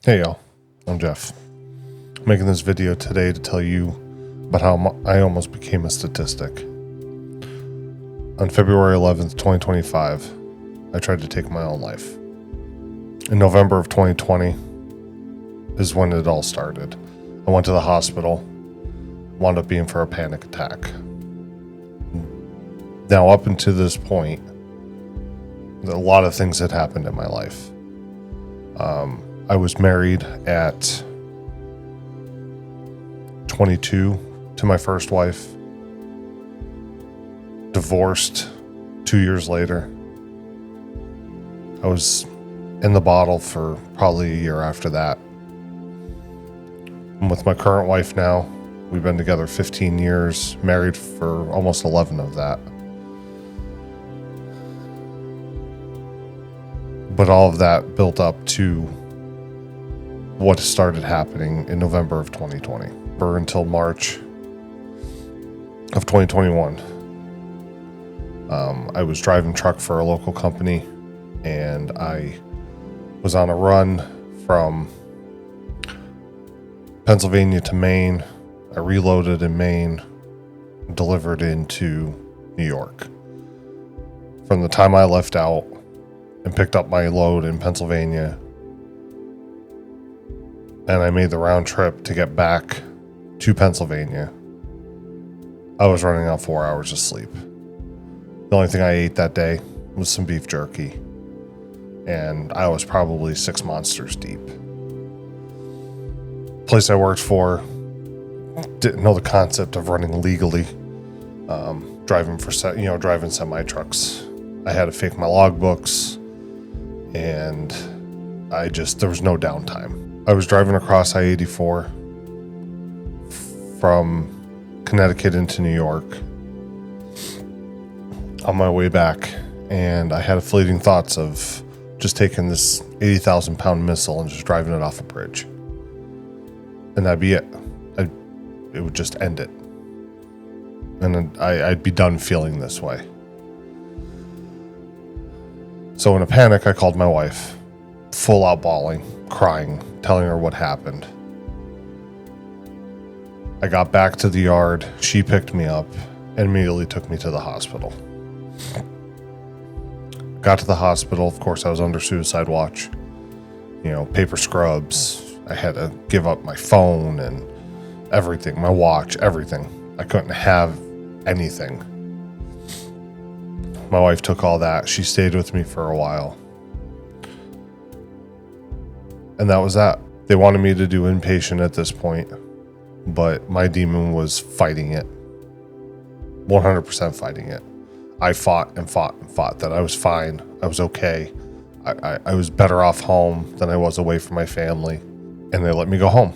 Hey y'all, I'm Jeff. I'm making this video today to tell you about how I almost became a statistic. On February 11th, 2025, I tried to take my own life. In November of 2020 is when it all started. I went to the hospital, wound up being for a panic attack. Now, up until this point, a lot of things had happened in my life. I was married at 22 to my first wife, divorced 2 years later. I was in the bottle for probably a year after that. I'm with my current wife now. We've been together 15 years, married for almost 11 of that. But all of that built up to what started happening in November of 2020, or until March of 2021. I was driving truck for a local company, and I was on a run from Pennsylvania to Maine. I reloaded in Maine, delivered into New York. From the time I left out and picked up my load in Pennsylvania, and I made the round trip to get back to Pennsylvania, I was running on 4 hours of sleep. The only thing I ate that day was some beef jerky, and I was probably 6 monsters deep. Place I worked for didn't know the concept of running legally, driving semi trucks. I had to fake my logbooks, and there was no downtime. I was driving across I-84 from Connecticut into New York on my way back, and I had fleeting thoughts of just taking this 80,000 pound missile and just driving it off a bridge. And that'd be it. It would just end it. And then I'd be done feeling this way. So in a panic, I called my wife, full out bawling, crying, telling her what happened. I got back to the yard. She picked me up and immediately took me to the hospital. Got to the hospital. Of course, I was under suicide watch. Paper scrubs. I had to give up my phone and everything, my watch, everything. I couldn't have anything. My wife took all that. She stayed with me for a while. And that was that. They wanted me to do inpatient at this point, but my demon was fighting it. 100% fighting it. I fought and fought and fought that I was fine. I was okay. I was better off home than I was away from my family. And they let me go home.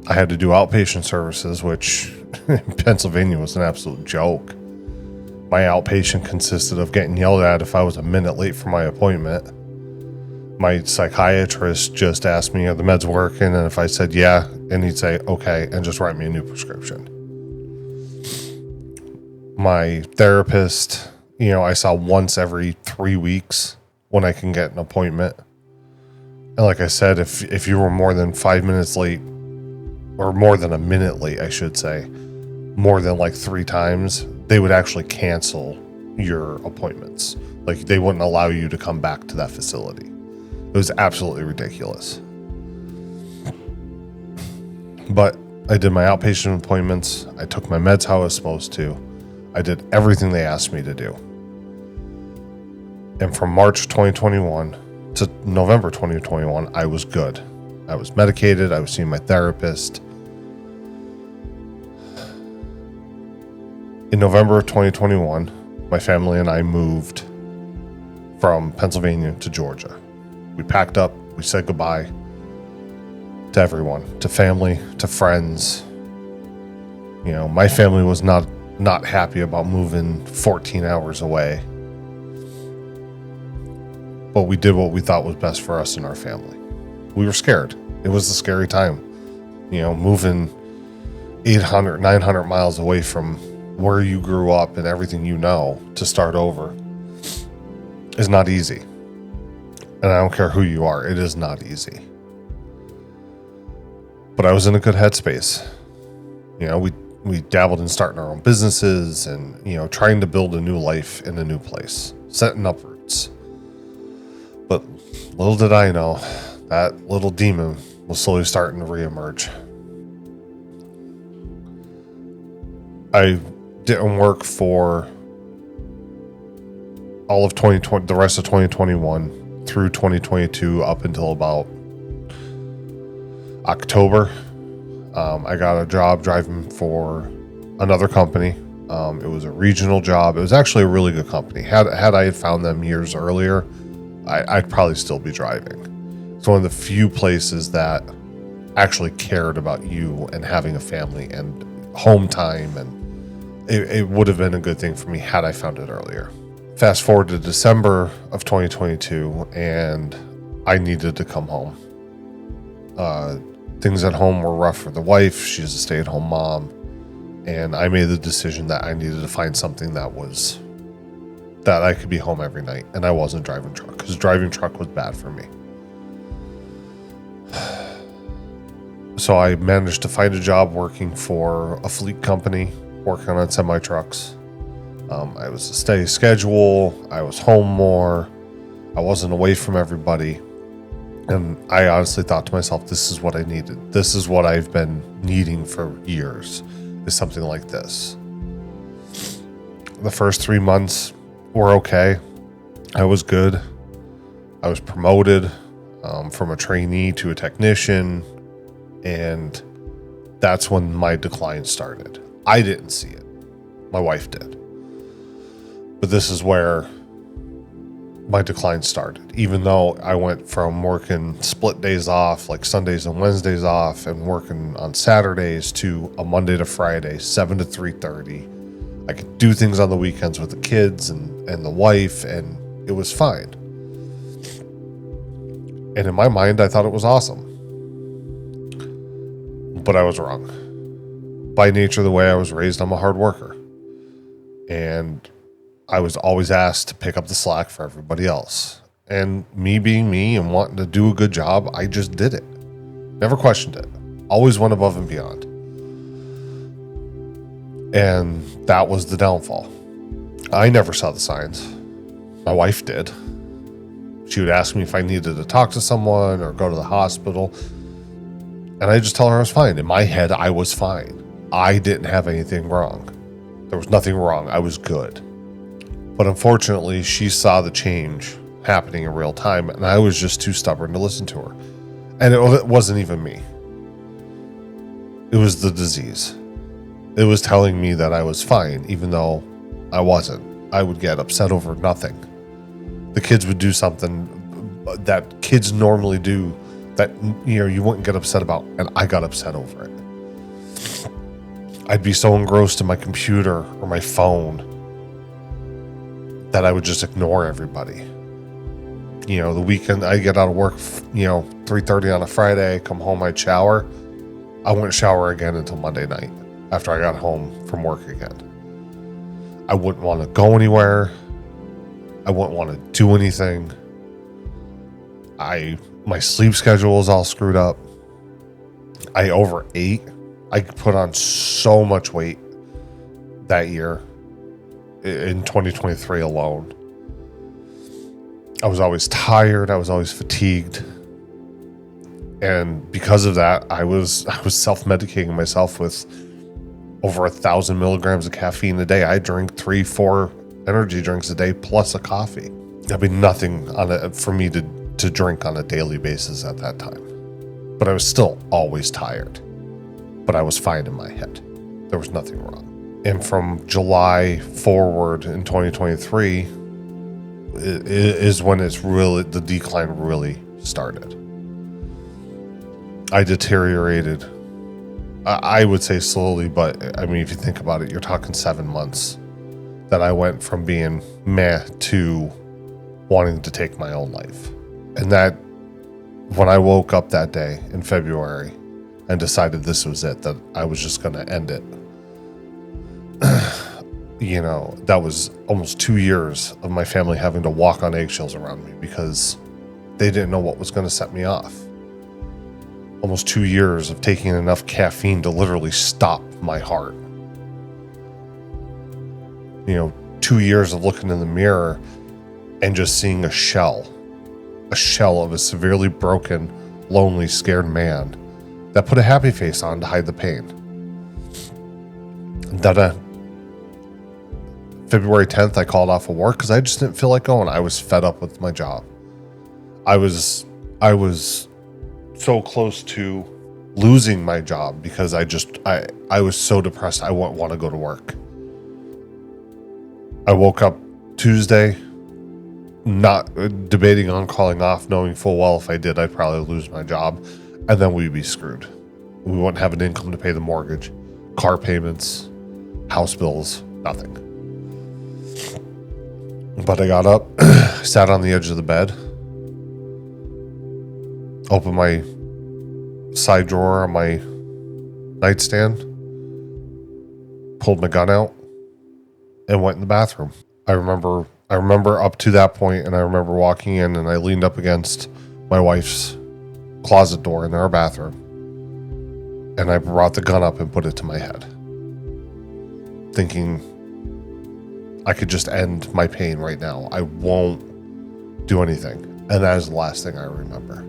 I had to do outpatient services, which in Pennsylvania was an absolute joke. My outpatient consisted of getting yelled at if I was a minute late for my appointment. My psychiatrist just asked me, are the meds working? And if I said yeah, and he'd say, okay, and just write me a new prescription. My therapist, I saw once every 3 weeks when I can get an appointment. And like I said, if you were more than 5 minutes late, or more than a minute late, I should say, more than like 3 times, they would actually cancel your appointments. Like they wouldn't allow you to come back to that facility. It was absolutely ridiculous. But I did my outpatient appointments. I took my meds how I was supposed to. I did everything they asked me to do. And from March 2021 to November 2021, I was good. I was medicated. I was seeing my therapist. In November of 2021, my family and I moved from Pennsylvania to Georgia. We packed up, we said goodbye to everyone, to family, to friends. My family was not happy about moving 14 hours away. But we did what we thought was best for us and our family. We were scared. It was a scary time. Moving 800, 900 miles away from where you grew up and everything to start over is not easy. And I don't care who you are, it is not easy. But I was in a good headspace. You know, we dabbled in starting our own businesses and, you know, trying to build a new life in a new place, setting up roots. But little did I know, that little demon was slowly starting to reemerge. I didn't work for all of 2020, the rest of 2021 through 2022 up until about October. I got a job driving for another company. It was a regional job. It was actually a really good company. Had I found them years earlier, I'd probably still be driving. It's one of the few places that actually cared about you and having a family and home time, and it would have been a good thing for me had I found it earlier. Fast forward to December of 2022, and I needed to come home. Things at home were rough for the wife. She's a stay-at-home mom, and I made the decision that I needed to find something that I could be home every night, and I wasn't driving truck, because driving truck was bad for me. So I managed to find a job working for a fleet company, working on semi-trucks. I was a steady schedule. I was home more. I wasn't away from everybody. And I honestly thought to myself, this is what I needed. This is what I've been needing for years, is something like this. The first 3 months were okay. I was good. I was promoted from a trainee to a technician. And that's when my decline started. I didn't see it. My wife did. But this is where my decline started. Even though I went from working split days off, like Sundays and Wednesdays off, and working on Saturdays, to a Monday to Friday, 7 to 3:30. I could do things on the weekends with the kids and the wife, and it was fine. And in my mind, I thought it was awesome. But I was wrong. By nature, the way I was raised, I'm a hard worker. And I was always asked to pick up the slack for everybody else. And me being me and wanting to do a good job, I just did it. Never questioned it. Always went above and beyond. And that was the downfall. I never saw the signs. My wife did. She would ask me if I needed to talk to someone or go to the hospital. And I just tell her I was fine. In my head, I was fine. I didn't have anything wrong. There was nothing wrong. I was good. But unfortunately, she saw the change happening in real time, and I was just too stubborn to listen to her. And it wasn't even me. It was the disease. It was telling me that I was fine, even though I wasn't. I would get upset over nothing. The kids would do something that kids normally do that, you know, you wouldn't get upset about, and I got upset over it. I'd be so engrossed in my computer or my phone that I would just ignore everybody. You know, the weekend, I get out of work, 3:30 on a Friday, come home, I'd shower. I wouldn't shower again until Monday night after I got home from work again. I wouldn't want to go anywhere. I wouldn't want to do anything. My sleep schedule was all screwed up. I overate. I put on so much weight that year in 2023 alone. I was always tired. I was always fatigued. And because of that, I was self-medicating myself with over 1,000 milligrams of caffeine a day. I drink 3-4 energy drinks a day plus a coffee. I mean, nothing on it for me to drink on a daily basis at that time. But I was still always tired. But I was fine in my head. There was nothing wrong. And from July forward in 2023 is when the decline really started. I deteriorated. I would say slowly, but I mean, if you think about it, you're talking 7 months that I went from being meh to wanting to take my own life. And that, when I woke up that day in February and decided this was it, that I was just going to end it, that was almost 2 years of my family having to walk on eggshells around me because They didn't know what was going to set me off. Almost 2 years of taking enough caffeine to literally stop my heart. 2 years of looking in the mirror and just seeing a shell of a severely broken, lonely, scared man that put a happy face on to hide the pain. Then February 10th, I called off of work because I just didn't feel like going. I was fed up with my job. I was so close to losing my job because I was so depressed I wouldn't want to go to work. I woke up Tuesday not debating on calling off, knowing full well if I did, I'd probably lose my job, and then we'd be screwed. We wouldn't have an income to pay the mortgage, car payments, house bills, nothing. But I got up, sat on the edge of the bed, opened my side drawer on my nightstand, pulled my gun out, and went in the bathroom. I remember up to that point, and I remember walking in, and I leaned up against my wife's closet door in our bathroom, and I brought the gun up and put it to my head, thinking I could just end my pain right now. I won't do anything. And that is the last thing I remember.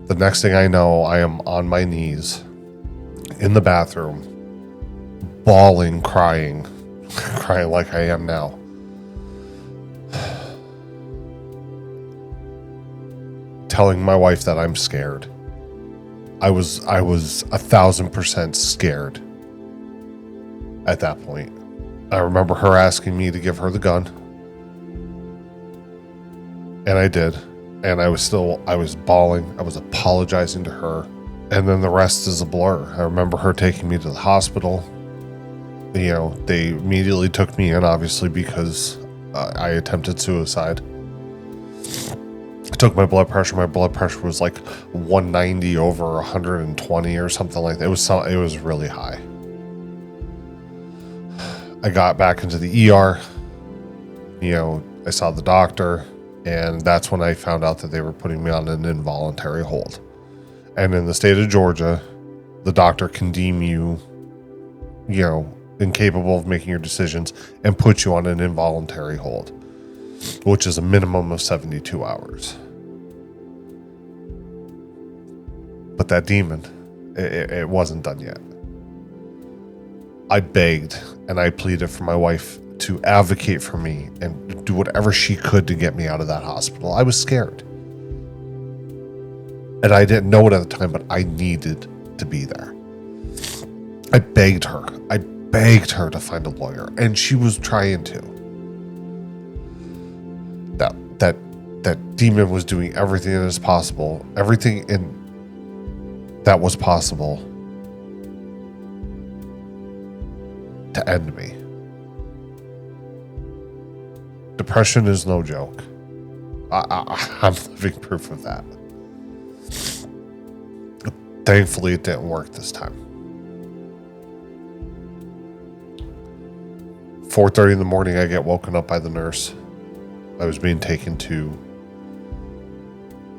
The next thing I know, I am on my knees in the bathroom, bawling, crying like I am now. Telling my wife that I'm scared. I was 1,000% scared at that point. I remember her asking me to give her the gun. And I did. And I was bawling. I was apologizing to her. And then the rest is a blur. I remember her taking me to the hospital. They immediately took me in, obviously, because I attempted suicide. I took my blood pressure. My blood pressure was like 190 over 120 or something like that. It was really high. I got back into the ER. I saw the doctor, and that's when I found out that they were putting me on an involuntary hold. And in the state of Georgia, the doctor can deem you, incapable of making your decisions and put you on an involuntary hold, which is a minimum of 72 hours. But that demon, it wasn't done yet. I begged and I pleaded for my wife to advocate for me and do whatever she could to get me out of that hospital. I was scared. And I didn't know it at the time, but I needed to be there. I begged her to find a lawyer, and she was trying to. That demon was doing everything that is possible, that was possible to end me. Depression is no joke. I'm living proof of that. Thankfully, it didn't work this time. 4:30 in the morning, I get woken up by the nurse. I was being taken to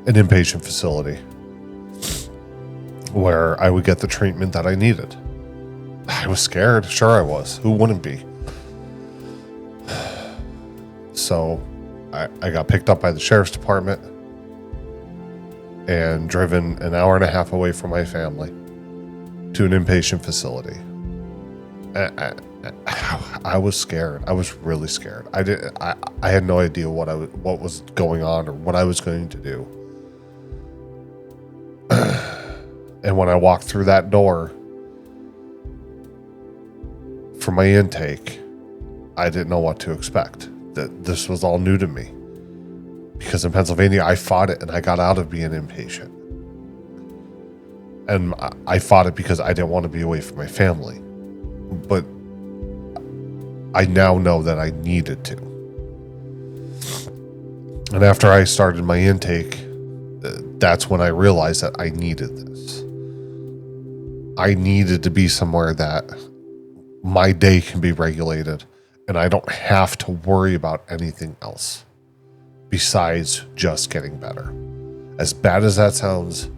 an inpatient facility where I would get the treatment that I needed. I was scared. Sure I was. Who wouldn't be? So I got picked up by the sheriff's department and driven an hour and a half away from my family to an inpatient facility. I was scared. I was really scared. I had no idea what was going on or what I was going to do. And when I walked through that door for my intake, I didn't know what to expect. That this was all new to me. Because in Pennsylvania, I fought it and I got out of being inpatient. And I fought it because I didn't want to be away from my family. But I now know that I needed to. And after I started my intake, that's when I realized that I needed this. I needed to be somewhere that my day can be regulated and I don't have to worry about anything else. besides just getting better. As bad as that sounds,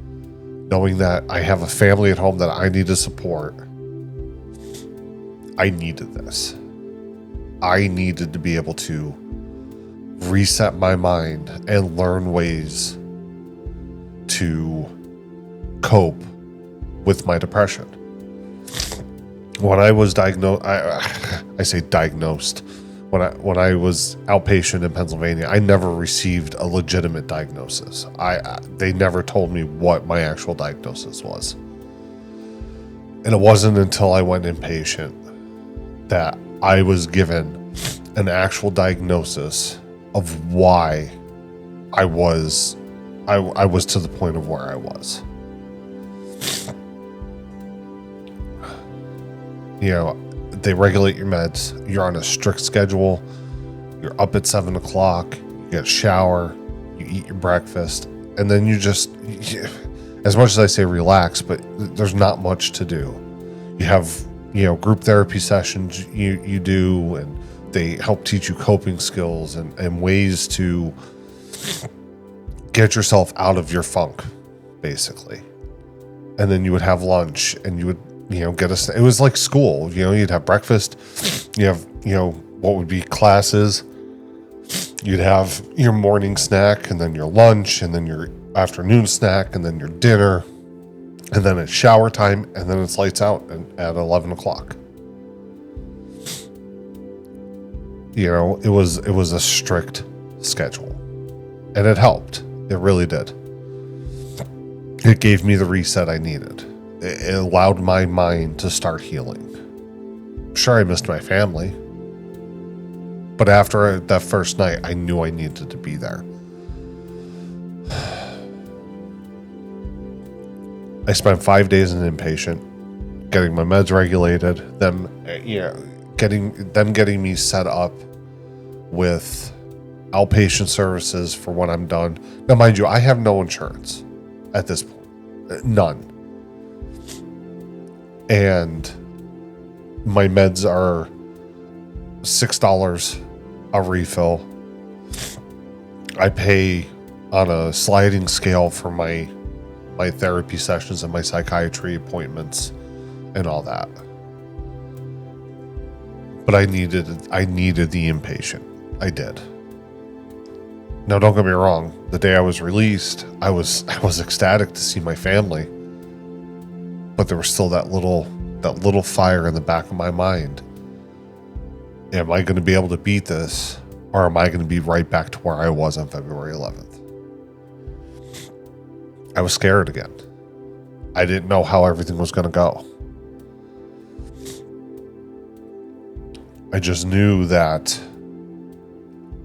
knowing that I have a family at home that I need to support, I needed this. I needed to be able to reset my mind and learn ways to cope with my depression. When I was diagnosed, I say diagnosed. When I was outpatient in Pennsylvania, I never received a legitimate diagnosis. They never told me what my actual diagnosis was. And it wasn't until I went inpatient that I was given an actual diagnosis of why I was to the point of where I was. You know, they regulate your meds. You're on a strict schedule. You're up at 7 o'clock. You get a shower. You eat your breakfast. And then as much as I say relax, but there's not much to do. You have, group therapy sessions you do, and they help teach you coping skills and ways to get yourself out of your funk, basically. And then you would have lunch, and you would, it was like school. You'd have breakfast. You have, what would be classes. You'd have your morning snack, and then your lunch, and then your afternoon snack, and then your dinner, and then it's shower time, and then it's lights out at 11 o'clock. It was a strict schedule, and it helped. It really did. It gave me the reset I needed. It allowed my mind to start healing. Sure, I missed my family, but after that first night, I knew I needed to be there. I spent 5 days in inpatient, getting my meds regulated, getting me set up with outpatient services for when I'm done. Now, mind you, I have no insurance at this point, none. And my meds are $6 a refill. I pay on a sliding scale for my therapy sessions and my psychiatry appointments and all that. But I needed the inpatient. I did. Now, don't get me wrong. The day I was released, I was ecstatic to see my family. But there was still that little fire in the back of my mind. Am I going to be able to beat this, or am I going to be right back to where I was on February 11th? I was scared again. I didn't know how everything was going to go. I just knew that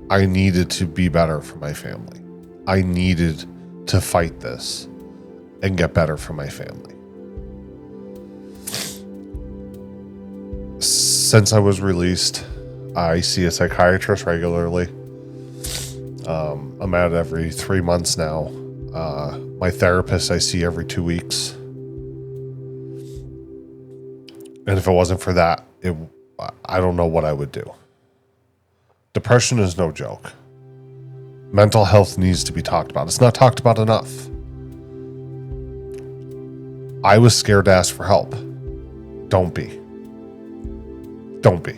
I needed to be better for my family. I needed to fight this and get better for my family. Since I was released, I see a psychiatrist regularly. I'm at it every 3 months now. My therapist I see every 2 weeks. And if it wasn't for that, I don't know what I would do. Depression is no joke. Mental health needs to be talked about. It's not talked about enough. I was scared to ask for help. Don't be. Don't be.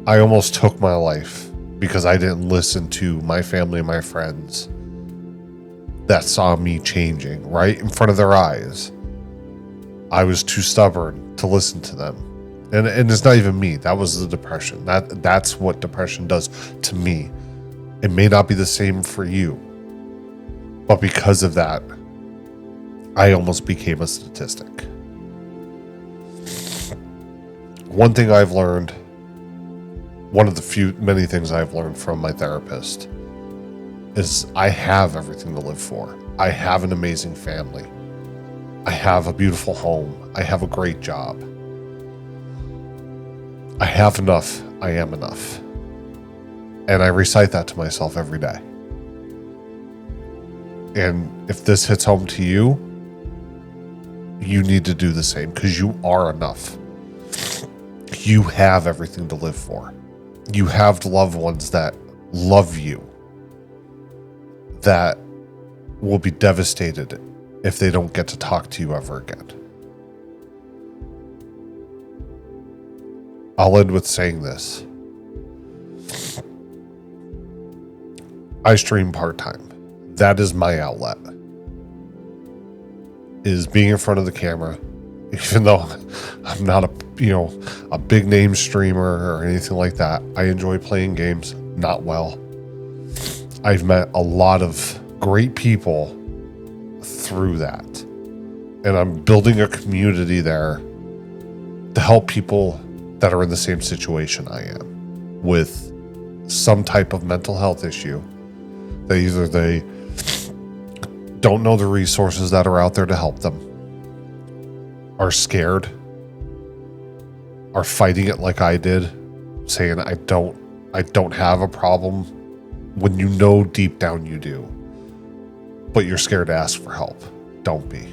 I almost took my life because I didn't listen to my family and my friends that saw me changing right in front of their eyes. I was too stubborn to listen to them. And it's not even me. That was the depression. That's what depression does to me. It may not be the same for you. But because of that, I almost became a statistic. One thing I've learned, one of the many things I've learned from my therapist, is I have everything to live for. I have an amazing family. I have a beautiful home. I have a great job. I have enough. I am enough. And I recite that to myself every day. And if this hits home to you, you need to do the same because you are enough. You have everything to live for. You have loved ones that love you, that will be devastated if they don't get to talk to you ever again. I'll end with saying this. I stream part-time. That is my outlet. Is being in front of the camera, even though I'm not a big name streamer or anything like that. I enjoy playing games, not well. I've met a lot of great people through that. And I'm building a community there to help people that are in the same situation I am, with some type of mental health issue. That either they don't know the resources that are out there to help them, are scared, are fighting it like I did, saying I don't have a problem, when you know deep down you do, but you're scared to ask for help. Don't be.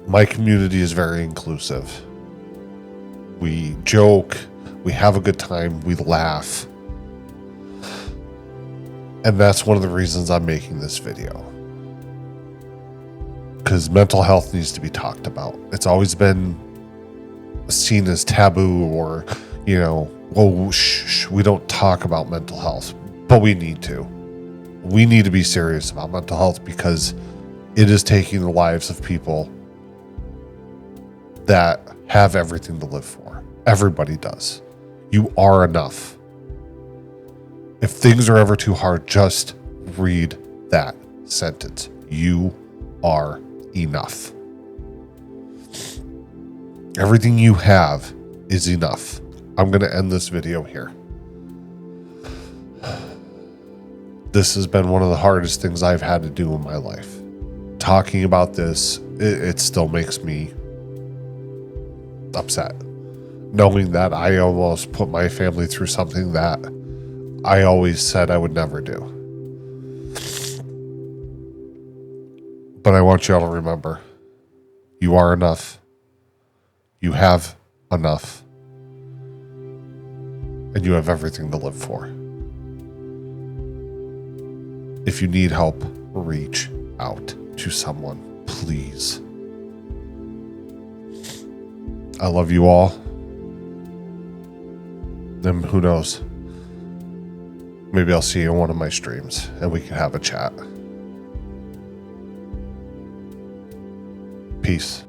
My community is very inclusive. We joke, we have a good time, we laugh. And that's one of the reasons I'm making this video. Because mental health needs to be talked about. It's always been seen as taboo, or, we don't talk about mental health. But we need to. We need to be serious about mental health, because it is taking the lives of people that have everything to live for. Everybody does. You are enough. If things are ever too hard, just read that sentence. You are enough. Everything you have is enough. I'm going to end this video here. This has been one of the hardest things I've had to do in my life. Talking about this, it still makes me upset. Knowing that I almost put my family through something that I always said I would never do. But I want y'all to remember, you are enough. You have enough. And you have everything to live for. If you need help, reach out to someone, please. I love you all. And who knows? Maybe I'll see you in one of my streams and we can have a chat. Peace.